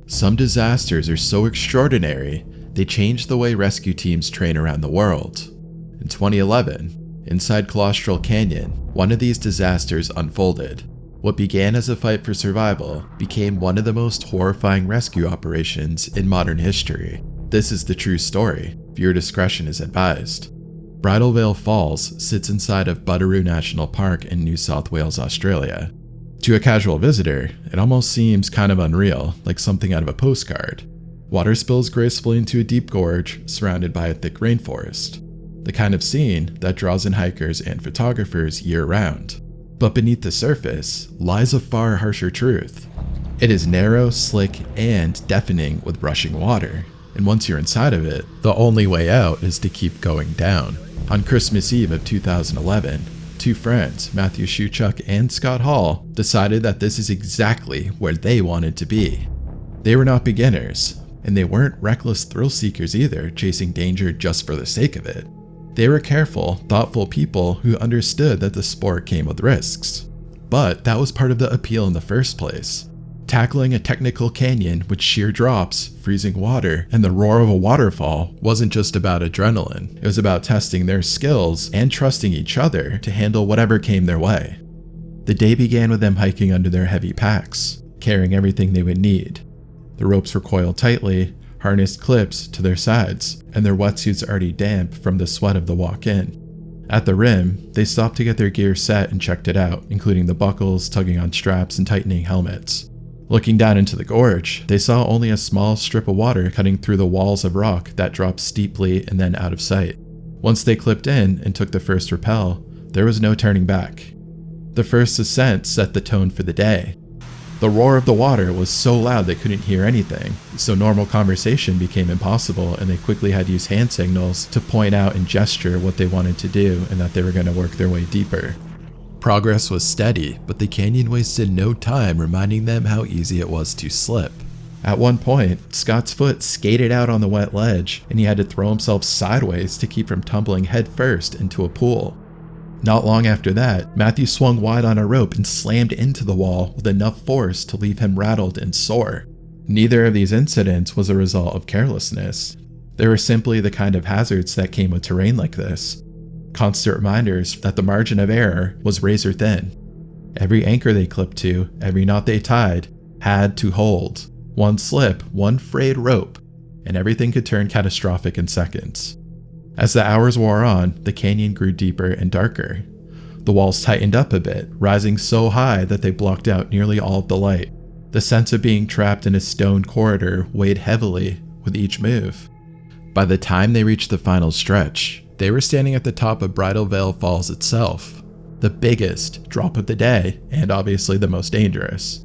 Some disasters are so extraordinary, they change the way rescue teams train around the world. In 2011, inside Colostral Canyon, one of these disasters unfolded. What began as a fight for survival became one of the most horrifying rescue operations in modern history. This is the true story. Viewer discretion is advised. Bridal Veil Falls sits inside of Butteroo National Park in New South Wales, Australia. To a casual visitor, it almost seems kind of unreal, like something out of a postcard. Water spills gracefully into a deep gorge surrounded by a thick rainforest. The kind of scene that draws in hikers and photographers year-round. But beneath the surface lies a far harsher truth. It is narrow, slick, and deafening with rushing water. And once you're inside of it, the only way out is to keep going down. On Christmas Eve of 2011, two friends, Matthew Shuchuk and Scott Hall, decided that this is exactly where they wanted to be. They were not beginners, and they weren't reckless thrill seekers either, chasing danger just for the sake of it. They were careful, thoughtful people who understood that the sport came with risks. But that was part of the appeal in the first place. Tackling a technical canyon with sheer drops, freezing water, and the roar of a waterfall wasn't just about adrenaline. It was about testing their skills and trusting each other to handle whatever came their way. The day began with them hiking under their heavy packs, carrying everything they would need. The ropes were coiled tightly, harnessed clips to their sides, and their wetsuits already damp from the sweat of the walk-in. At the rim, they stopped to get their gear set and checked it out, including the buckles, tugging on straps, and tightening helmets. Looking down into the gorge, they saw only a small strip of water cutting through the walls of rock that dropped steeply and then out of sight. Once they clipped in and took the first rappel, there was no turning back. The first ascent set the tone for the day. The roar of the water was so loud they couldn't hear anything, so normal conversation became impossible, and they quickly had to use hand signals to point out and gesture what they wanted to do and that they were going to work their way deeper. Progress was steady, but the canyon wasted no time reminding them how easy it was to slip. At one point, Scott's foot skated out on the wet ledge, and he had to throw himself sideways to keep from tumbling headfirst into a pool. Not long after that, Matthew swung wide on a rope and slammed into the wall with enough force to leave him rattled and sore. Neither of these incidents was a result of carelessness. They were simply the kind of hazards that came with terrain like this. Constant reminders that the margin of error was razor thin. Every anchor they clipped to, every knot they tied, had to hold. One slip, one frayed rope, and everything could turn catastrophic in seconds. As the hours wore on, the canyon grew deeper and darker. The walls tightened up a bit, rising so high that they blocked out nearly all of the light. The sense of being trapped in a stone corridor weighed heavily with each move. By the time they reached the final stretch, they were standing at the top of Bridal Veil Falls itself, the biggest drop of the day, and obviously the most dangerous.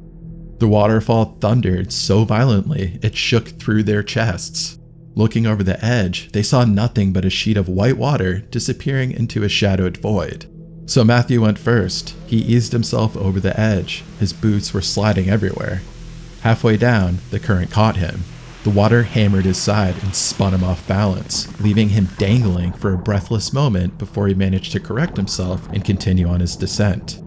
The waterfall thundered so violently it shook through their chests. Looking over the edge, they saw nothing but a sheet of white water disappearing into a shadowed void. So Matthew went first. He eased himself over the edge. His boots were sliding everywhere. Halfway down, the current caught him. The water hammered his side and spun him off balance, leaving him dangling for a breathless moment before he managed to correct himself and continue on his descent.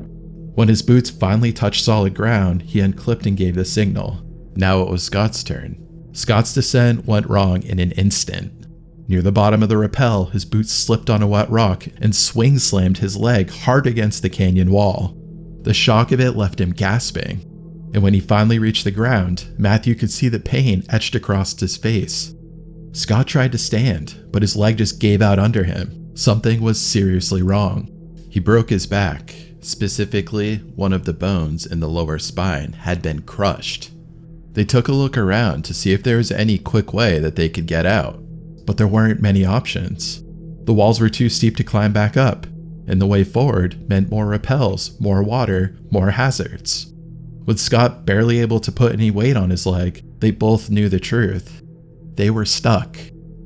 When his boots finally touched solid ground, he unclipped and gave the signal. Now it was Scott's turn. Scott's descent went wrong in an instant. Near the bottom of the rappel, his boots slipped on a wet rock and swing slammed his leg hard against the canyon wall. The shock of it left him gasping. And when he finally reached the ground, Matthew could see the pain etched across his face. Scott tried to stand, but his leg just gave out under him. Something was seriously wrong. He broke his back. Specifically, one of the bones in the lower spine had been crushed. They took a look around to see if there was any quick way that they could get out, but there weren't many options. The walls were too steep to climb back up, and the way forward meant more rappels, more water, more hazards. With Scott barely able to put any weight on his leg, they both knew the truth. They were stuck.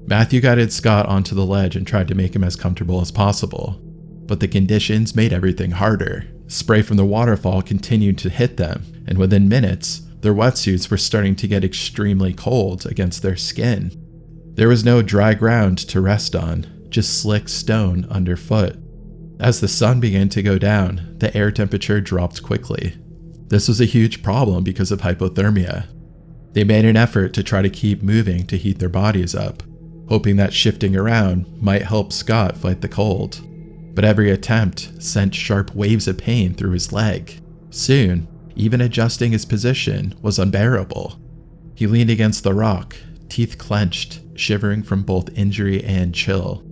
Matthew guided Scott onto the ledge and tried to make him as comfortable as possible, but the conditions made everything harder. Spray from the waterfall continued to hit them, and within minutes, their wetsuits were starting to get extremely cold against their skin. There was no dry ground to rest on, just slick stone underfoot. As the sun began to go down, the air temperature dropped quickly. This was a huge problem because of hypothermia. They made an effort to try to keep moving to heat their bodies up, hoping that shifting around might help Scott fight the cold. But every attempt sent sharp waves of pain through his leg. Soon, even adjusting his position was unbearable. He leaned against the rock, teeth clenched, shivering from both injury and chill.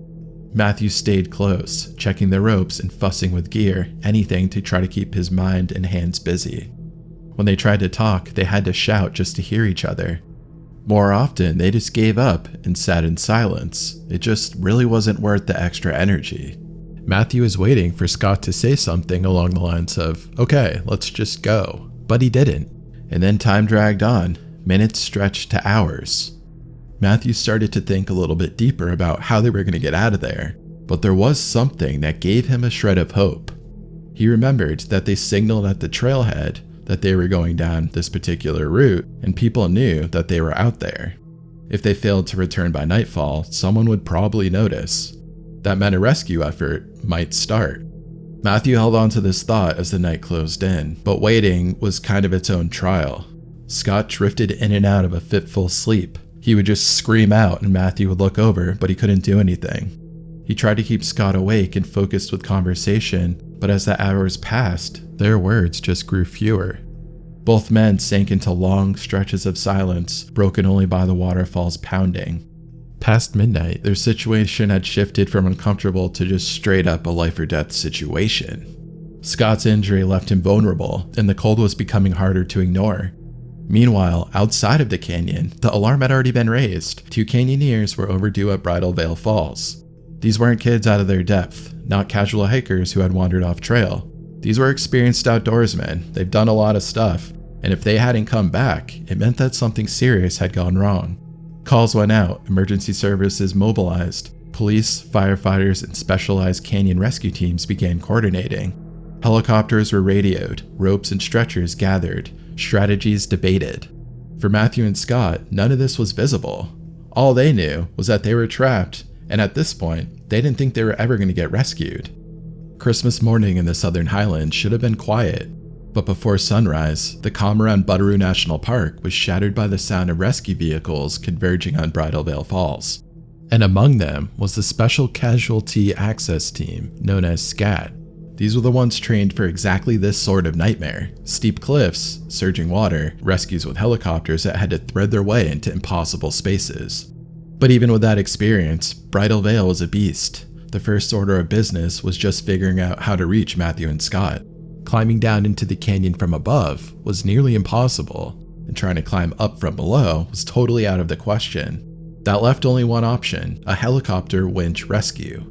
Matthew stayed close, checking the ropes and fussing with gear, anything to try to keep his mind and hands busy. When they tried to talk, they had to shout just to hear each other. More often, they just gave up and sat in silence. It just really wasn't worth the extra energy. Matthew was waiting for Scott to say something along the lines of, "Okay, let's just go." But he didn't. And then time dragged on. Minutes stretched to hours. Matthew started to think a little bit deeper about how they were going to get out of there. But there was something that gave him a shred of hope. He remembered that they signaled at the trailhead that they were going down this particular route, and people knew that they were out there. If they failed to return by nightfall, someone would probably notice. That meant a rescue effort might start. Matthew held on to this thought as the night closed in, but waiting was kind of its own trial. Scott drifted in and out of a fitful sleep. He would just scream out and Matthew would look over, but he couldn't do anything. He tried to keep Scott awake and focused with conversation, but as the hours passed, their words just grew fewer. Both men sank into long stretches of silence, broken only by the waterfall's pounding. Past midnight, their situation had shifted from uncomfortable to just straight up a life or death situation. Scott's injury left him vulnerable, and the cold was becoming harder to ignore. Meanwhile, outside of the canyon, the alarm had already been raised. 2 canyoneers were overdue at Bridal Veil Falls. These weren't kids out of their depth, not casual hikers who had wandered off trail. These were experienced outdoorsmen. They've done a lot of stuff, and if they hadn't come back, it meant that something serious had gone wrong. Calls went out, emergency services mobilized, police, firefighters, and specialized canyon rescue teams began coordinating. Helicopters were radioed, ropes and stretchers gathered, strategies debated. For Matthew and Scott, none of this was visible. All they knew was that they were trapped, and at this point, they didn't think they were ever going to get rescued. Christmas morning in the Southern Highlands should have been quiet, but before sunrise, the calm around Butteroo National Park was shattered by the sound of rescue vehicles converging on Bridal Veil Falls. And among them was the Special Casualty Access Team, known as SCAT. These were the ones trained for exactly this sort of nightmare: steep cliffs, surging water, rescues with helicopters that had to thread their way into impossible spaces. But even with that experience, Bridal Veil was a beast. The first order of business was just figuring out how to reach Matthew and Scott. Climbing down into the canyon from above was nearly impossible, and trying to climb up from below was totally out of the question. That left only one option: a helicopter winch rescue.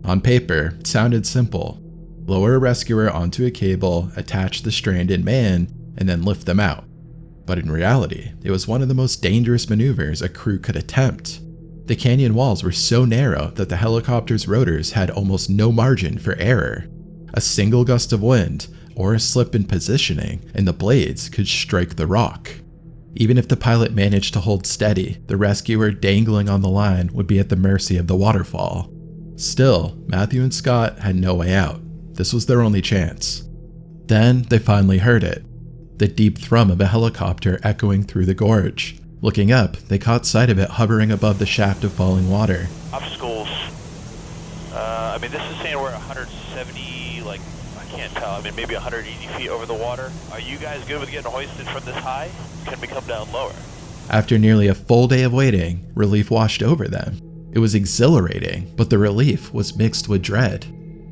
On paper, it sounded simple. Lower a rescuer onto a cable, attach the stranded man, and then lift them out. But in reality, it was one of the most dangerous maneuvers a crew could attempt. The canyon walls were so narrow that the helicopter's rotors had almost no margin for error. A single gust of wind, or a slip in positioning, and the blades could strike the rock. Even if the pilot managed to hold steady, the rescuer dangling on the line would be at the mercy of the waterfall. Still, Matthew and Scott had no way out. This was their only chance. Then they finally heard it. The deep thrum of a helicopter echoing through the gorge. Looking up, they caught sight of it hovering above the shaft of falling water. Obstacles. This is saying we're 170, I can't tell. Maybe 180 feet over the water. Are you guys good with getting hoisted from this high? Can we come down lower? After nearly a full day of waiting, relief washed over them. It was exhilarating, but the relief was mixed with dread.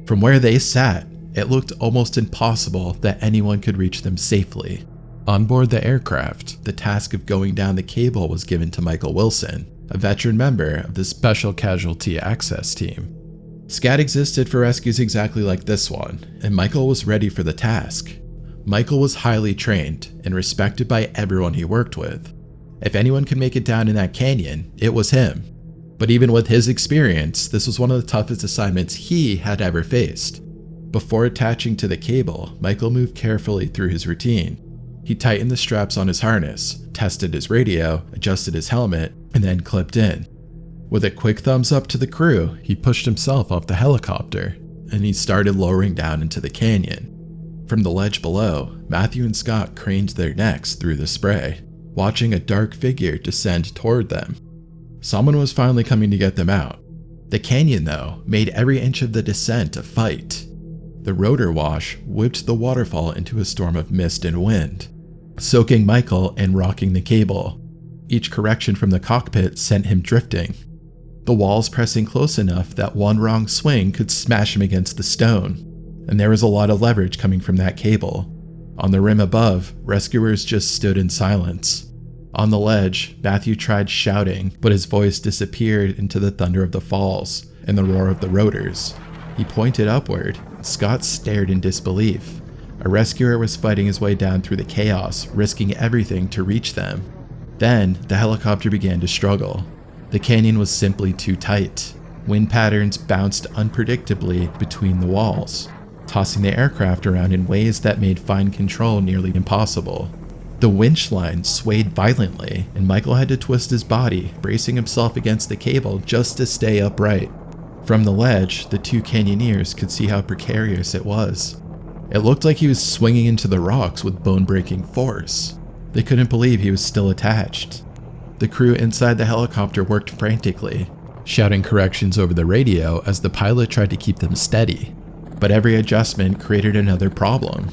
From where they sat, it looked almost impossible that anyone could reach them safely. On board the aircraft, the task of going down the cable was given to Michael Wilson, a veteran member of the Special Casualty Access Team. SCAT existed for rescues exactly like this one, and Michael was ready for the task. Michael was highly trained and respected by everyone he worked with. If anyone could make it down in that canyon, it was him. But even with his experience, this was one of the toughest assignments he had ever faced. Before attaching to the cable, Michael moved carefully through his routine. He tightened the straps on his harness, tested his radio, adjusted his helmet, and then clipped in. With a quick thumbs up to the crew, he pushed himself off the helicopter, and he started lowering down into the canyon. From the ledge below, Matthew and Scott craned their necks through the spray. watching a dark figure descend toward them. Someone was finally coming to get them out. The canyon, though, made every inch of the descent a fight. The rotor wash whipped the waterfall into a storm of mist and wind, soaking Michael and rocking the cable. Each correction from the cockpit sent him drifting, the walls pressing close enough that one wrong swing could smash him against the stone, and there was a lot of leverage coming from that cable. On the rim above, rescuers just stood in silence. On the ledge, Matthew tried shouting, but his voice disappeared into the thunder of the falls and the roar of the rotors. He pointed upward, and Scott stared in disbelief. A rescuer was fighting his way down through the chaos, risking everything to reach them. Then, the helicopter began to struggle. The canyon was simply too tight. Wind patterns bounced unpredictably between the walls, tossing the aircraft around in ways that made fine control nearly impossible. The winch line swayed violently, and Michael had to twist his body, bracing himself against the cable just to stay upright. From the ledge, the two canyoneers could see how precarious it was. It looked like he was swinging into the rocks with bone-breaking force. They couldn't believe he was still attached. The crew inside the helicopter worked frantically, shouting corrections over the radio as the pilot tried to keep them steady. But every adjustment created another problem.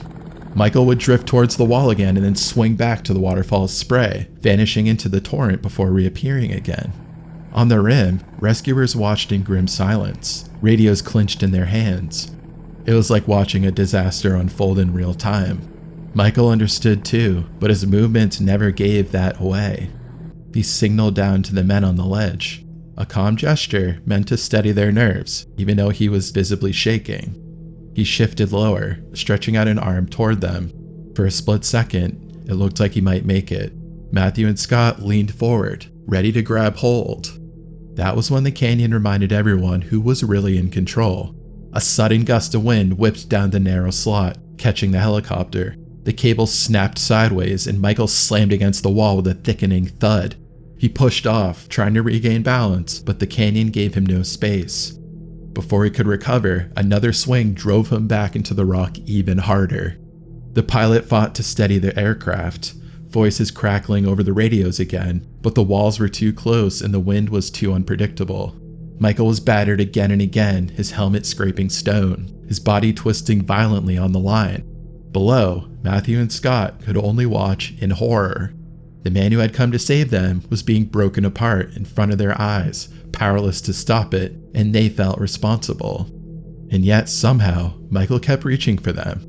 Michael would drift towards the wall again and then swing back to the waterfall's spray, vanishing into the torrent before reappearing again. On the rim, rescuers watched in grim silence, radios clenched in their hands. It was like watching a disaster unfold in real time. Michael understood too, but his movements never gave that away. He signaled down to the men on the ledge, a calm gesture meant to steady their nerves, even though he was visibly shaking. He shifted lower, stretching out an arm toward them. For a split second, it looked like he might make it. Matthew and Scott leaned forward, ready to grab hold. That was when the canyon reminded everyone who was really in control. A sudden gust of wind whipped down the narrow slot, catching the helicopter. The cable snapped sideways and Michael slammed against the wall with a thickening thud. He pushed off, trying to regain balance, but the canyon gave him no space. Before he could recover, another swing drove him back into the rock even harder. The pilot fought to steady the aircraft, voices crackling over the radios again, but the walls were too close and the wind was too unpredictable. Michael was battered again and again, his helmet scraping stone, his body twisting violently on the line. Below, Matthew and Scott could only watch in horror. The man who had come to save them was being broken apart in front of their eyes, powerless to stop it, and they felt responsible. And yet, somehow, Michael kept reaching for them.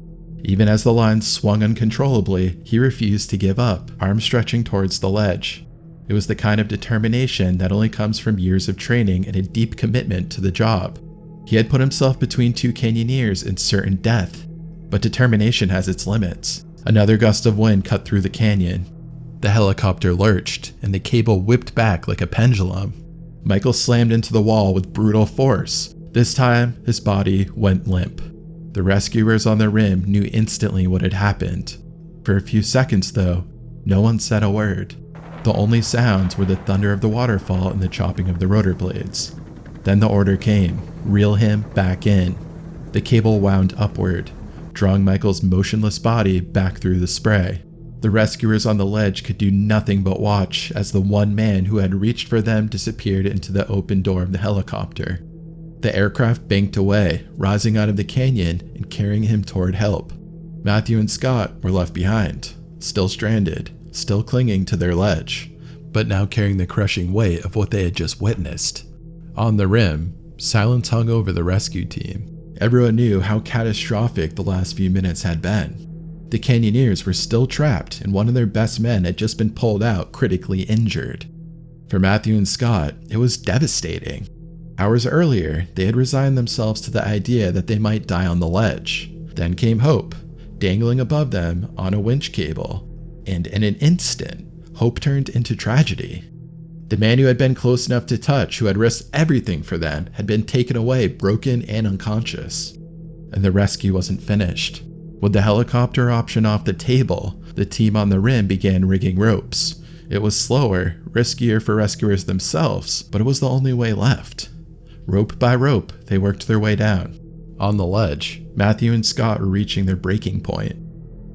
Even as the line swung uncontrollably, he refused to give up, arms stretching towards the ledge. It was the kind of determination that only comes from years of training and a deep commitment to the job. He had put himself between two canyoneers and certain death, but determination has its limits. Another gust of wind cut through the canyon. The helicopter lurched, and the cable whipped back like a pendulum. Michael slammed into the wall with brutal force. This time, his body went limp. The rescuers on the rim knew instantly what had happened. For a few seconds, though, no one said a word. The only sounds were the thunder of the waterfall and the chopping of the rotor blades. Then the order came, reel him back in. The cable wound upward, drawing Michael's motionless body back through the spray. The rescuers on the ledge could do nothing but watch as the one man who had reached for them disappeared into the open door of the helicopter. The aircraft banked away, rising out of the canyon and carrying him toward help. Matthew and Scott were left behind, still stranded, still clinging to their ledge, but now carrying the crushing weight of what they had just witnessed. On the rim, silence hung over the rescue team. Everyone knew how catastrophic the last few minutes had been. The canyoneers were still trapped, and one of their best men had just been pulled out critically injured. For Matthew and Scott, it was devastating. Hours earlier, they had resigned themselves to the idea that they might die on the ledge. Then came hope, dangling above them on a winch cable. And in an instant, hope turned into tragedy. The man who had been close enough to touch, who had risked everything for them, had been taken away, broken and unconscious. And the rescue wasn't finished. With the helicopter option off the table, the team on the rim began rigging ropes. It was slower, riskier for rescuers themselves, but it was the only way left. Rope by rope, they worked their way down. On the ledge, Matthew and Scott were reaching their breaking point.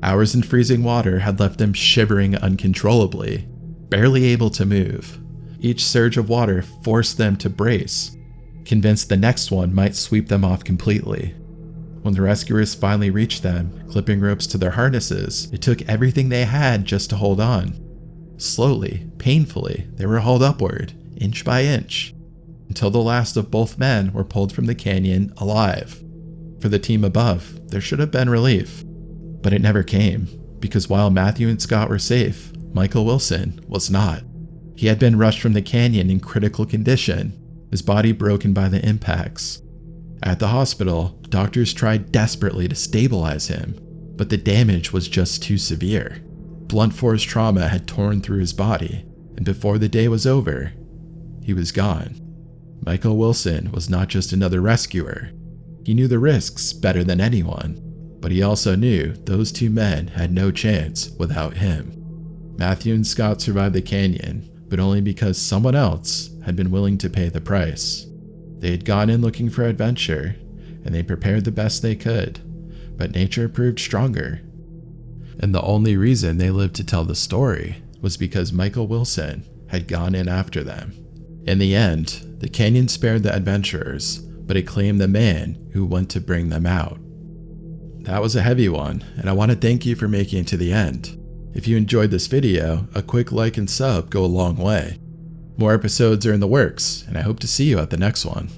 Hours in freezing water had left them shivering uncontrollably, barely able to move. Each surge of water forced them to brace, convinced the next one might sweep them off completely. When the rescuers finally reached them, clipping ropes to their harnesses, it took everything they had just to hold on. Slowly, painfully, they were hauled upward, inch by inch, until the last of both men were pulled from the canyon alive. For the team above, there should have been relief. But it never came, because while Matthew and Scott were safe, Michael Wilson was not. He had been rushed from the canyon in critical condition, his body broken by the impacts. At the hospital, doctors tried desperately to stabilize him, but the damage was just too severe. Blunt force trauma had torn through his body, and before the day was over, he was gone. Michael Wilson was not just another rescuer. He knew the risks better than anyone, but he also knew those two men had no chance without him. Matthew and Scott survived the canyon, but only because someone else had been willing to pay the price. They had gone in looking for adventure, and they prepared the best they could, but nature proved stronger. And the only reason they lived to tell the story was because Michael Wilson had gone in after them. In the end, the canyon spared the adventurers, but it claimed the man who went to bring them out. That was a heavy one, and I want to thank you for making it to the end. If you enjoyed this video, a quick like and sub go a long way. More episodes are in the works, and I hope to see you at the next one.